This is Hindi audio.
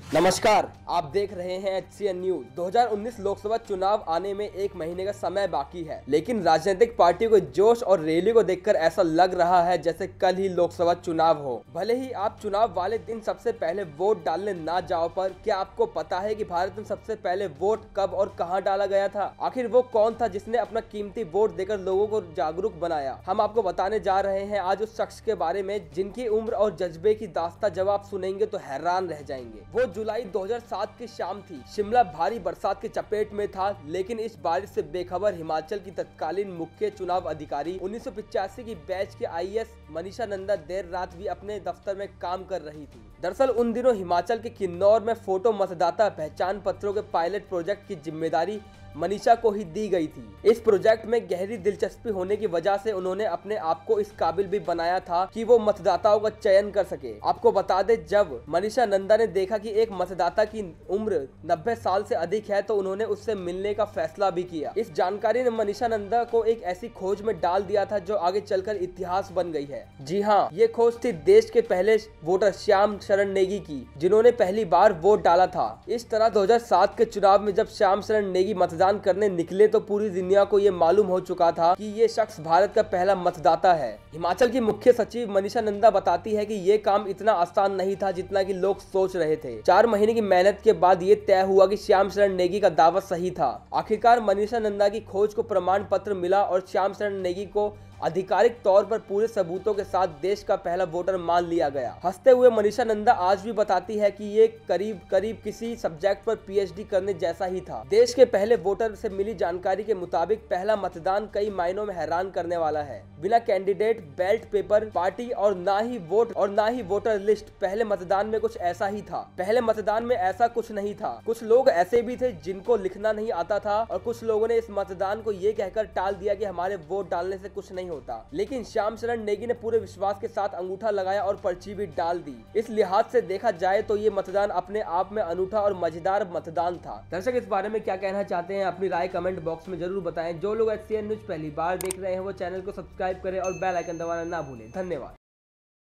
नमस्कार, आप देख रहे हैं HCN न्यूज। 2019 लोकसभा चुनाव आने में एक महीने का समय बाकी है, लेकिन राजनीतिक पार्टियों के जोश और रैली को देखकर ऐसा लग रहा है जैसे कल ही लोकसभा चुनाव हो। भले ही आप चुनाव वाले दिन सबसे पहले वोट डालने ना जाओ, पर क्या आपको पता है कि भारत में सबसे पहले वोट कब और कहां डाला गया था? आखिर वो कौन था जिसने अपना कीमती वोट देकर लोगों को जागरूक बनाया? हम आपको बताने जा रहे हैं आज उस शख्स के बारे में जिनकी उम्र और जज्बे की दास्तां जब आप सुनेंगे तो हैरान रह जाएंगे। वो जुलाई 2007 की शाम थी। शिमला भारी बरसात की चपेट में था, लेकिन इस बारिश से बेखबर हिमाचल की तत्कालीन मुख्य चुनाव अधिकारी 1985 की बैच के IAS मनीषा नंदा देर रात भी अपने दफ्तर में काम कर रही थी। दरअसल उन दिनों हिमाचल के किन्नौर में फोटो मतदाता पहचान पत्रों के पायलट प्रोजेक्ट की जिम्मेदारी मनीषा को ही दी गई थी। इस प्रोजेक्ट में गहरी दिलचस्पी होने की वजह से उन्होंने अपने आप को इस काबिल भी बनाया था कि वो मतदाताओं का चयन कर सके। आपको बता दे, जब मनीषा नंदा ने देखा कि एक मतदाता की उम्र 90 साल से अधिक है तो उन्होंने उससे मिलने का फैसला भी किया। इस जानकारी ने मनीषा नंदा को एक ऐसी खोज में डाल दिया था जो आगे चलकर इतिहास बन गई है। जी हाँ, ये खोज थी देश के पहले वोटर श्याम शरण नेगी की, जिन्होंने पहली बार वोट डाला था। इस तरह 2007 के चुनाव में जब श्याम शरण नेगी मतदान करने निकले तो पूरी दुनिया को ये मालूम हो चुका था कि ये शख्स भारत का पहला मतदाता है। हिमाचल की मुख्य सचिव मनीषा नंदा बताती है कि ये काम इतना आसान नहीं था जितना कि लोग सोच रहे थे। 4 महीने की मेहनत के बाद ये तय हुआ कि श्याम शरण नेगी का दावा सही था। आखिरकार मनीषा नंदा की खोज को प्रमाण पत्र मिला और श्याम शरण नेगी को आधिकारिक तौर पर पूरे सबूतों के साथ देश का पहला वोटर मान लिया गया। हंसते हुए मनीषा नंदा आज भी बताती है कि ये करीब किसी सब्जेक्ट पर PhD करने जैसा ही था। देश के पहले वोटर से मिली जानकारी के मुताबिक पहला मतदान कई मायनों में हैरान करने वाला है। बिना कैंडिडेट, बैलेट पेपर, पार्टी और ना ही वोटर लिस्ट, पहले मतदान में कुछ ऐसा ही था। पहले मतदान में ऐसा कुछ नहीं था। कुछ लोग ऐसे भी थे जिनको लिखना नहीं आता था और कुछ लोगों ने इस मतदान को ये कहकर टाल दिया कि हमारे वोट डालने से कुछ नहीं होता। लेकिन श्याम शरण नेगी ने पूरे विश्वास के साथ अंगूठा लगाया और पर्ची भी डाल दी। इस लिहाज से देखा जाए तो ये मतदान अपने आप में अनूठा और मजेदार मतदान था। दर्शक इस बारे में क्या कहना चाहते हैं अपनी राय कमेंट बॉक्स में जरूर बताएं। जो लोग HCN न्यूज पहली बार देख रहे हैं वो चैनल को सब्सक्राइब करें और बेल आइकन दबाना ना भूलें। धन्यवाद।